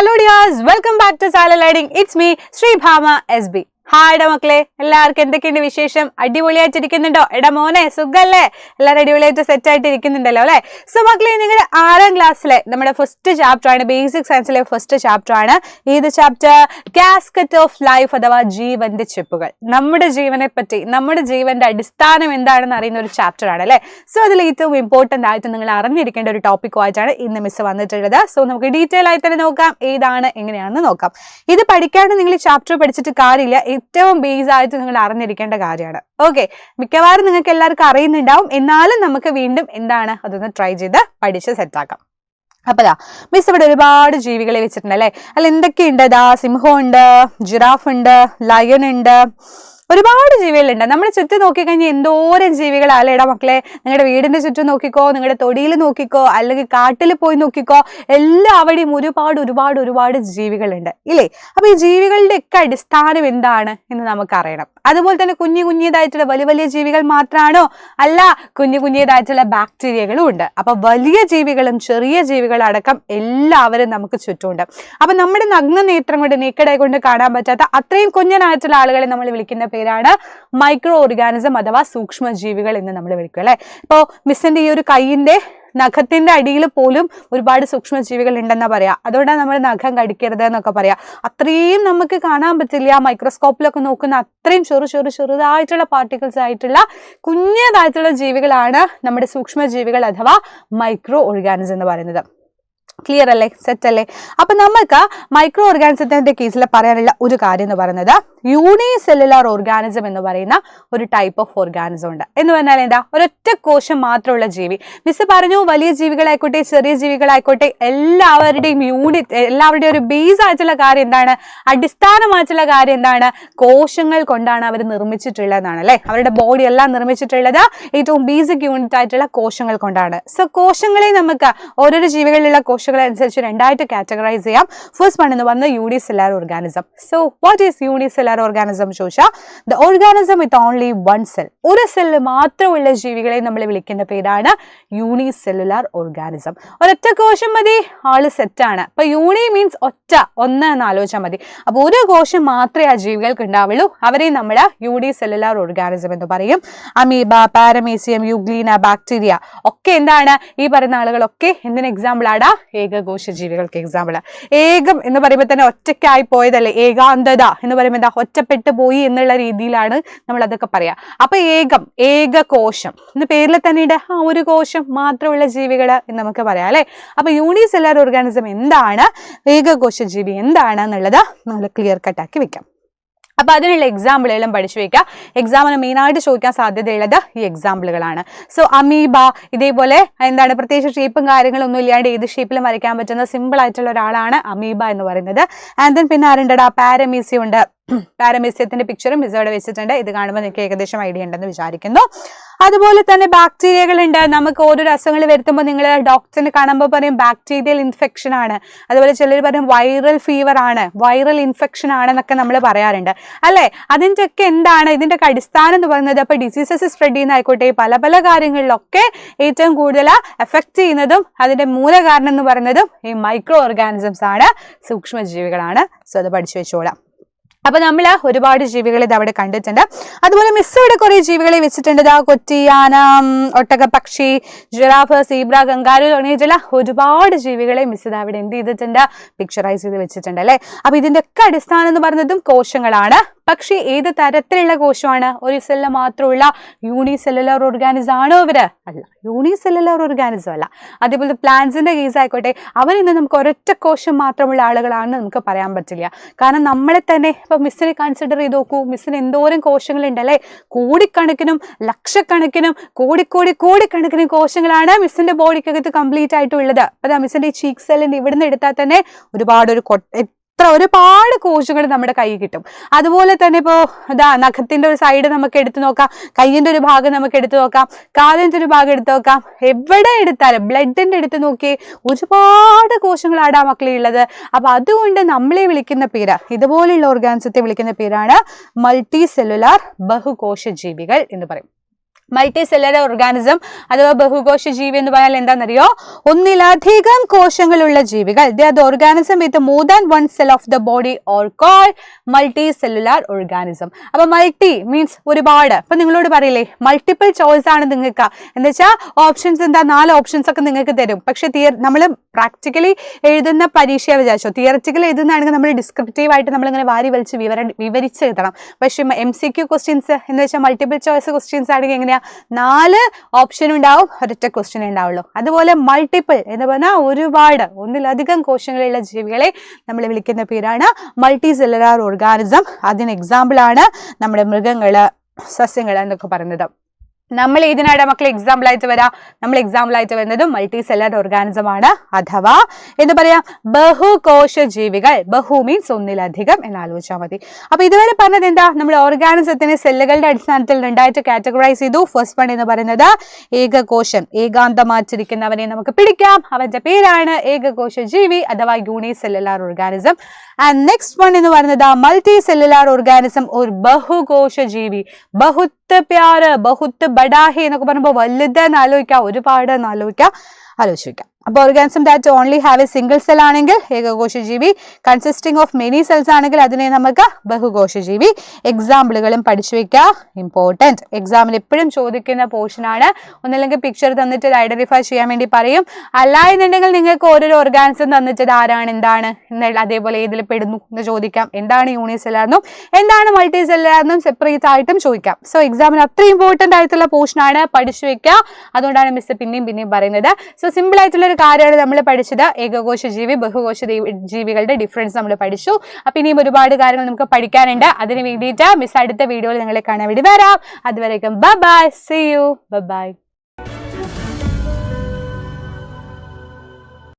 Hello dears, welcome back to Sala Learning. It's me, Sri Bhama SB. Hi മക്കളെ, എല്ലാവർക്കും എന്തൊക്കെയുണ്ട് വിശേഷം? അടിപൊളിയായിട്ടിരിക്കുന്നുണ്ടോ? എടാ മോനെ സുഖല്ലേ? എല്ലാവരും അടിപൊളിയായിട്ട് സെറ്റ് ആയിട്ട് ഇരിക്കുന്നുണ്ടല്ലോ അല്ലെ? സോ മക്കളെ, നിങ്ങളുടെ 6ാം ക്ലാസ്സിലെ നമ്മുടെ ഫസ്റ്റ് ചാപ്റ്റർ ആണ്, ബേസിക് സയൻസിലെ ഫസ്റ്റ് ചാപ്റ്റർ ആണ്. ഏത് ചാപ്റ്റർ? കാസ്കറ്റ് ഓഫ് ലൈഫ് അഥവാ ജീവന്റെ ചിപ്പുകൾ. നമ്മുടെ ജീവനെ പറ്റി, നമ്മുടെ ജീവന്റെ അടിസ്ഥാനം എന്താണെന്ന് അറിയുന്ന ഒരു ചാപ്റ്റർ ആണ് അല്ലെ? സോ അതിൽ ഏറ്റവും ഇമ്പോർട്ടന്റ് ആയിട്ട് നിങ്ങൾ അറിഞ്ഞിരിക്കേണ്ട ഒരു ടോപ്പിക്കുമായിട്ടാണ് ഇന്ന് മിസ് വന്നിട്ടുള്ളത്. സോ നമുക്ക് ഡീറ്റെയിൽ ആയി തന്നെ നോക്കാം, ഏതാണ് എങ്ങനെയാണെന്ന് നോക്കാം. ഇത് പഠിക്കാണ്ട് നിങ്ങൾ ഈ ചാപ്റ്റർ പഠിച്ചിട്ട് കാര്യമില്ല, ഏറ്റവും ബേസ് ആയിട്ട് നിങ്ങൾ അറിഞ്ഞിരിക്കേണ്ട കാര്യമാണ്. ഓക്കെ, മിക്കവാറും നിങ്ങൾക്ക് എല്ലാവർക്കും അറിയുന്നുണ്ടാവും, എന്നാലും നമുക്ക് വീണ്ടും എന്താണ് അതൊന്ന് ട്രൈ ചെയ്ത് പഠിച്ച് സെറ്റാക്കാം. അപ്പതാ മിസ് ഇവിടെ ഒരുപാട് ജീവികളെ വെച്ചിട്ടുണ്ട് അല്ലെ? അല്ല എന്തൊക്കെയുണ്ട്? സിംഹം ഉണ്ട്, ജിറാഫ് ഉണ്ട്, ലയൺ ഉണ്ട്, ഒരുപാട് ജീവികളുണ്ട്. നമ്മൾ ചുറ്റും നോക്കിക്കഴിഞ്ഞാൽ എന്തോരം ജീവികളാല്ലേ ഇടാ മക്കളെ? നിങ്ങളുടെ വീടിന്റെ ചുറ്റും നോക്കിക്കോ, നിങ്ങളുടെ തൊടിയിൽ നോക്കിക്കോ, അല്ലെങ്കിൽ കാട്ടിൽ പോയി നോക്കിക്കോ, എല്ലാവരുടെയും ഒരുപാട് ജീവികളുണ്ട് ഇല്ലേ? അപ്പൊ ഈ ജീവികളുടെ ഒക്കെ അടിസ്ഥാനം എന്താണ് എന്ന് നമുക്ക് അറിയണം. അതുപോലെ തന്നെ കുഞ്ഞിതായിട്ടുള്ള വലിയ ജീവികൾ മാത്രമാണോ? അല്ല, കുഞ്ഞിതായിട്ടുള്ള ബാക്ടീരിയകളും ഉണ്ട്. അപ്പൊ വലിയ ജീവികളും ചെറിയ ജീവികളും അടക്കം എല്ലാവരും നമുക്ക് ചുറ്റുമുണ്ട്. അപ്പൊ നമ്മുടെ നഗ്ന നേത്രം കൊണ്ട്, നേക്കടായി കൊണ്ട് കാണാൻ പറ്റാത്ത അത്രയും കുഞ്ഞനായിട്ടുള്ള ആളുകളെ നമ്മൾ വിളിക്കുന്ന പേരാണ് മൈക്രോ ഓർഗാനിസം അഥവാ സൂക്ഷ്മജീവികൾ എന്ന് നമ്മൾ വിളിക്കും അല്ലെ? ഇപ്പോ മിസ്സിന്റെ ഈ ഒരു കൈയിന്റെ നഖത്തിന്റെ അടിയിൽ പോലും ഒരുപാട് സൂക്ഷ്മജീവികൾ ഉണ്ടെന്നാ പറയാ. അതുകൊണ്ടാണ് നമ്മൾ നഖം കടിക്കരുത് എന്നൊക്കെ പറയാ. അത്രയും നമുക്ക് കാണാൻ പറ്റില്ല, മൈക്രോസ്കോപ്പിലൊക്കെ നോക്കുന്ന അത്രയും ചെറുതായിട്ടുള്ള പാർട്ടിക്കിൾസ് ആയിട്ടുള്ള കുഞ്ഞതായിട്ടുള്ള ജീവികളാണ് നമ്മുടെ സൂക്ഷ്മജീവികൾ അഥവാ മൈക്രോ ഓർഗാനിസം എന്ന് പറയുന്നത്. ക്ലിയർ അല്ലേ? സെറ്റ് അല്ലേ? അപ്പൊ നമുക്ക് മൈക്രോ ഓർഗാനിസത്തിന്റെ കേസിൽ പറയാനുള്ള ഒരു കാര്യം എന്ന് പറയുന്നത് യൂണിസെല്ലുലാർ ഓർഗാനിസം എന്ന് പറയുന്ന ഒരു ടൈപ്പ് ഓഫ് ഓർഗാനിസം ഉണ്ട്. എന്ന് പറഞ്ഞാൽ എന്താ? ഒരൊറ്റ കോശം മാത്രമുള്ള ജീവി. മിസ് പറഞ്ഞു, വലിയ ജീവികളായിക്കോട്ടെ ചെറിയ ജീവികളായിക്കോട്ടെ എല്ലാവരുടെയും എല്ലാവരുടെയും ഒരു ബേസ് ആയിട്ടുള്ള കാര്യം എന്താണ്? അടിസ്ഥാനമായിട്ടുള്ള കാര്യം എന്താണ്? കോശങ്ങൾ കൊണ്ടാണ് അവർ നിർമ്മിച്ചിട്ടുള്ളതെന്നാണ് അല്ലെ? അവരുടെ ബോഡി എല്ലാം നിർമ്മിച്ചിട്ടുള്ളത് ഏറ്റവും ബേസിക് യൂണിറ്റ് ആയിട്ടുള്ള കോശങ്ങൾ കൊണ്ടാണ്. സോ കോശങ്ങളെ നമുക്ക് ഓരോരോ ജീവികളിലുള്ള കോശങ്ങൾ അനുസരിച്ച് രണ്ടായിട്ട് കാറ്റഗറൈസ് ചെയ്യാം. ഫസ്റ്റ് വൺ എന്ന് പറഞ്ഞാൽ unicellular organism. So what is unicellular organism ചോദിച്ചാൽ the organism with only one cell, ഒരു സെല്ല് മാത്രമുള്ള ജീവികളെ നമ്മൾ വിളിക്കുന്ന പേരാണ് യൂണിസെല്ലുലാർ ഓർഗാനിസം. ഒരൊറ്റ കോശം മതി, ആള് സെറ്റാണ്. അപ്പൊ യൂണി മീൻസ് ഒന്ന് എന്ന് ആലോചിച്ചാൽ മതി. അപ്പൊ ഒരു കോശം മാത്രമേ ആ ജീവികൾക്ക് ഉണ്ടാവുള്ളൂ, അവരെ നമ്മൾ യൂണിസെല്ലുലാർ ഓർഗാനിസം എന്ന് പറയും. അമീബ, പാരമീസിയം, യുഗ്ലീന, ബാക്ടീരിയ ഒക്കെ എന്താണ്? ഈ പറയുന്ന ആളുകളൊക്കെ എന്തിന് എക്സാമ്പിൾ ആടാ? ഏകകോശ ജീവികൾക്ക് എക്സാമ്പിൾ. ഏകം എന്ന് പറയുമ്പോൾ തന്നെ ഒറ്റയ്ക്കായി പോയതല്ലേ? ഏകാന്തത എന്ന് പറയുമ്പോൾ എന്താ? ഒറ്റപ്പെട്ടു പോയി എന്നുള്ള രീതിയിലാണ് നമ്മൾ അതൊക്കെ പറയാ. അപ്പൊ ഏകകോശം എന്ന പേരിൽ തന്നെ ഒരു കോശം മാത്രമുള്ള ജീവികൾ എന്ന് നമുക്ക് പറയാം അല്ലെ? അപ്പൊ യൂണിസെല്ലുലാർ ഓർഗാനിസം എന്താണ്, ഏകകോശ ജീവി എന്താണ് എന്നുള്ളത് നമ്മൾ ക്ലിയർ കട്ടാക്കി വെക്കാം. അപ്പൊ അതിനുള്ള എക്സാമ്പിളുകളും പഠിച്ചു വെക്കുക. എക്സാമിന് മെയിനായിട്ട് ചോദിക്കാൻ സാധ്യതയുള്ളത് ഈ എക്സാമ്പിളുകളാണ്. സോ അമീബ, ഇതേപോലെ എന്താണ് പ്രത്യേകിച്ച് ഷേപ്പും കാര്യങ്ങളും ഒന്നും ഇല്ലാണ്ട് ഏത് ഷേപ്പിലും വരയ്ക്കാൻ പറ്റുന്ന സിമ്പിൾ ആയിട്ടുള്ള ഒരാളാണ് അമീബ എന്ന് പറയുന്നത്. ആൻഡ് ദെൻ പിന്നെ ആരുണ്ടടാ? പാരമീസിയം ഉണ്ട്. പാരമീസിയത്തിന്റെ പിക്ചറും ഇവിടെ വെച്ചിട്ടുണ്ട്. ഇത് കാണുമ്പോൾ നിങ്ങൾക്ക് ഏകദേശം ഐഡിയ ഉണ്ടെന്ന് വിചാരിക്കുന്നു. അതുപോലെ തന്നെ ബാക്ടീരിയകൾ ഉണ്ട്. നമുക്ക് ഓരോ അസുഖങ്ങൾ വരുത്തുമ്പോൾ നിങ്ങൾ ഡോക്ടറിനെ കാണുമ്പോൾ പറയും ബാക്ടീരിയൽ ഇൻഫെക്ഷൻ ആണ്, അതുപോലെ ചിലർ പറയും വൈറൽ ഫീവർ ആണ്, വൈറൽ ഇൻഫെക്ഷൻ ആണെന്നൊക്കെ നമ്മൾ പറയാറുണ്ട് അല്ലെ? അതിൻ്റെ ഒക്കെ എന്താണ് ഇതിന്റെ അടിസ്ഥാനം എന്ന് പറയുന്നത്? അപ്പൊ ഡിസീസസ് സ്പ്രെഡ് ചെയ്യുന്നതായിക്കോട്ടെ, പല കാര്യങ്ങളിലൊക്കെ ഏറ്റവും കൂടുതൽ എഫക്ട് ചെയ്യുന്നതും അതിന്റെ മൂല കാരണം എന്ന് പറയുന്നതും ഈ മൈക്രോ ഓർഗാനിസംസ് ആണ്, സൂക്ഷ്മജീവികളാണ്. സോ അത് പഠിച്ചു വെച്ചോളാം. അപ്പൊ നമ്മൾ ഒരുപാട് ജീവികളെ ഇത് അവിടെ കണ്ടിട്ടുണ്ട്. അതുപോലെ മിസ് ഇവിടെ കുറെ ജീവികളെ വെച്ചിട്ടുണ്ട്. കൊറ്റി, ആന, ഒട്ടക പക്ഷി, ജിറാഫ്, സീബ്ര, കങ്കാരു തുടങ്ങിയിട്ടുള്ള ഒരുപാട് ജീവികളെ മിസ് ഇത് അവിടെ എന്ത് ചെയ്തിട്ടുണ്ട്? പിക്ചറൈസ് ചെയ്ത് വെച്ചിട്ടുണ്ട് അല്ലെ? അപ്പൊ ഇതിന്റെ ഒക്കെ അടിസ്ഥാനം എന്ന് പറയുന്നതും കോശങ്ങളാണ്. പക്ഷെ ഏത് തരത്തിലുള്ള കോശമാണ്? ഒരു സെല്ല് മാത്രമുള്ള യൂണിസെല്ലുലാർ ഓർഗാനിസം ആണോ ഇവര്? അല്ല, യൂണിസെല്ലുലാർ ഓർഗാനിസം അല്ല. അതേപോലെ പ്ലാന്റ്സിന്റെ കേസ് ആയിക്കോട്ടെ, അവരിന്ന് നമുക്ക് ഒരൊറ്റ കോശം മാത്രമുള്ള ആളുകളാണെന്ന് നമുക്ക് പറയാൻ പറ്റില്ല. കാരണം നമ്മളെ തന്നെ ഇപ്പൊ മിസ്സിനെ കൺസിഡർ ചെയ്ത് നോക്കൂ, മിസ്സിന് എന്തോരം കോശങ്ങളുണ്ട് അല്ലെ? കോടിക്കണക്കിനും ലക്ഷക്കണക്കിനും കോടിക്കണക്കിനും കോശങ്ങളാണ് മിസ്സിന്റെ ബോഡിക്കകത്ത് കംപ്ലീറ്റ് ആയിട്ടുള്ളത്. അതാ മിസ്സിന്റെ ഈ ചീക്ക് സെല്ലിന്റെ ഇവിടുന്ന് എടുത്താൽ തന്നെ ഒരുപാട് കോശങ്ങൾ നമ്മുടെ കൈ കിട്ടും. അതുപോലെ തന്നെ ഇപ്പോ നഖത്തിന്റെ ഒരു സൈഡ് നമുക്ക് എടുത്തു നോക്കാം, കയ്യിന്റെ ഒരു ഭാഗം നമുക്ക് എടുത്തു നോക്കാം, കാലിന്റെ ഒരു ഭാഗം എടുത്തു നോക്കാം. എവിടെ എടുത്താലും ബ്ലഡിന്റെ എടുത്ത് നോക്കി ഒരുപാട് കോശങ്ങളാണ് മക്കളെ ഉള്ളത്. അപ്പൊ അതുകൊണ്ട് നമ്മളെ വിളിക്കുന്ന പേര്, ഇതുപോലെയുള്ള ഓർഗാനിസത്തെ വിളിക്കുന്ന പേരാണ് മൾട്ടി സെല്ലുലാർ ബഹുകോശ ജീവികൾ എന്ന് പറയും. മൾട്ടി സെല്ലുലാർ ഓർഗാനിസം അഥവാ ബഹുകോശ ജീവി എന്ന് പറഞ്ഞാൽ എന്താണെന്നറിയോ? ഒന്നിലധികം കോശങ്ങളുള്ള ജീവികൾ. They are the organism with more than one cell of the body or called multi cellular organism. അപ്പൊ മൾട്ടി മീൻസ് ഒരുപാട്. അപ്പൊ നിങ്ങളോട് പറയില്ലേ മൾട്ടിപ്പിൾ ചോയ്സ് ആണ് നിങ്ങൾക്ക്, എന്ന് വെച്ചാൽ ഓപ്ഷൻസ് എന്താ 4 ഓപ്ഷൻസ് ഒക്കെ നിങ്ങൾക്ക് തരും. പക്ഷെ നമ്മൾ പ്രാക്ടിക്കലി എഴുതുന്ന പരീക്ഷയെ വിചാരിച്ചോ, തിയററ്റിക്കലി എഴുതുന്നതാണെങ്കിൽ നമ്മൾ ഡിസ്ക്രിപ്റ്റീവ് ആയിട്ട് നമ്മളിങ്ങനെ വാരി വലിച്ച് വിവരിച്ച് എഴുതണം. പക്ഷെ MCQ ക്വസ്റ്റ്യൻസ് എന്ന് വെച്ചാൽ മൾട്ടിപ്പിൾ ചോയ്സ് ക്വസ്റ്റ്യൻസ് ആണെങ്കിൽ എങ്ങനെയാ 4 ഓപ്ഷൻ ഉണ്ടാവും, ഒരൊറ്റ ക്വസ്റ്റ്യൻ ഉണ്ടാവുള്ളൂ. അതുപോലെ മൾട്ടിപ്പിൾ എന്ന് പറഞ്ഞാൽ ഒരുപാട്, ഒന്നിലധികം കോശങ്ങളുള്ള ജീവികളെ നമ്മൾ വിളിക്കുന്ന പേരാണ് മൾട്ടി സെല്ലുലാർ ഓർഗാനിസം. അതിന് എക്സാമ്പിൾ ആണ് നമ്മുടെ മൃഗങ്ങള്, സസ്യങ്ങള് എന്നൊക്കെ പറയുന്നത്. നമ്മൾ ഇതിനായിട്ട് മക്കൾ എക്സാമ്പിൾ ആയിട്ട് വരാം. നമ്മൾ എക്സാമ്പിൾ ആയിട്ട് വരുന്നത് മൾട്ടി സെല്ലുലാർ ഓർഗാനിസം ആണ്, അഥവാ എന്ന് പറയാം ബഹുകോശ ജീവികൾ. ബഹു മീൻസ് ഒന്നിലധികം എന്ന് ആലോചിച്ചാൽ മതി. അപ്പൊ ഇതുവരെ പറഞ്ഞത് എന്താ? നമ്മൾ ഓർഗാനിസത്തിനെ സെല്ലുകളുടെ അടിസ്ഥാനത്തിൽ 2ആയിട്ട് കാറ്റഗറൈസ് ചെയ്തു. ഫസ്റ്റ് വൺ എന്ന് പറയുന്നത് ഏകകോശം, ഏകാന്തമാച്ചിരിക്കുന്നവനെ നമുക്ക് പിടിക്കാം, അവന്റെ പേരാണ് ഏകകോശ ജീവി അഥവാ unicellular organism. And next one എന്ന് പറയുന്നത് മൾട്ടി സെല്ലുലാർ ഓർഗാനിസം, ഒരു ബഹുകോശ ജീവി. ബഹുത്ത് പ്യാര്, ബഹുത്ത് ബഡാഹി എന്നൊക്കെ പറയുമ്പോൾ വലുതെന്ന് ആലോചിക്കാം, ഒരുപാട് എന്ന് ആലോചിക്കാം. അപ്പൊ organism that only have A single cell ആണെങ്കിൽ ഏകകോശ ജീവി, കൺസിസ്റ്റിംഗ് ഓഫ് മെനി സെൽസ് ആണെങ്കിൽ അതിനെ നമുക്ക് ബഹുകോശ ജീവി. എക്സാമ്പിളുകളും പഠിച്ചു വെക്കുക, ഇമ്പോർട്ടന്റ്. എക്സാമിൽ എപ്പോഴും ചോദിക്കുന്ന പോർഷൻ ആണ്. ഒന്നല്ലെങ്കിൽ പിക്ചർ തന്നിട്ട് ഐഡന്റിഫൈ ചെയ്യാൻ വേണ്ടി പറയും, അല്ല എന്നുണ്ടെങ്കിൽ നിങ്ങൾക്ക് ഓരോരോ ഓർഗാനിസം തന്നിട്ട് ആരാണ് എന്താണ് എന്നുള്ള അതേപോലെ ഏതിൽ പെടുന്നു എന്ന് ചോദിക്കാം. എന്താണ് യൂണിസെല്ലുലാർന്നും എന്താണ് മൾട്ടി സെല്ലുലാർന്നും സെപ്പറേറ്റ് ആയിട്ടും ചോദിക്കാം. സോ എക്സാമിന് അത്ര ഇമ്പോർട്ടന്റ് ആയിട്ടുള്ള പോർഷൻ ആണ്, പഠിച്ചു വെക്കുക. അതുകൊണ്ടാണ് മിസ് പിന്നെയും പറയുന്നത്. സോ സിമ്പിൾ ആയിട്ടുള്ള ഒരു കാര്യമാണ് നമ്മൾ പഠിച്ചത്. ഏകകോശ ജീവി, ബഹുകോശ ജീവികളുടെ ഡിഫറൻസ് നമ്മൾ പഠിച്ചു. അപ്പൊ ഇനിയും ഒരുപാട് കാര്യങ്ങൾ നമുക്ക് പഠിക്കാനുണ്ട്. അതിന് വേണ്ടിയിട്ട് മിസ് അടുത്ത വീഡിയോയിൽ നിങ്ങളെ കാണാൻ വേണ്ടി വരാം. അതുവരേക്കും bye bye, see you, bye by.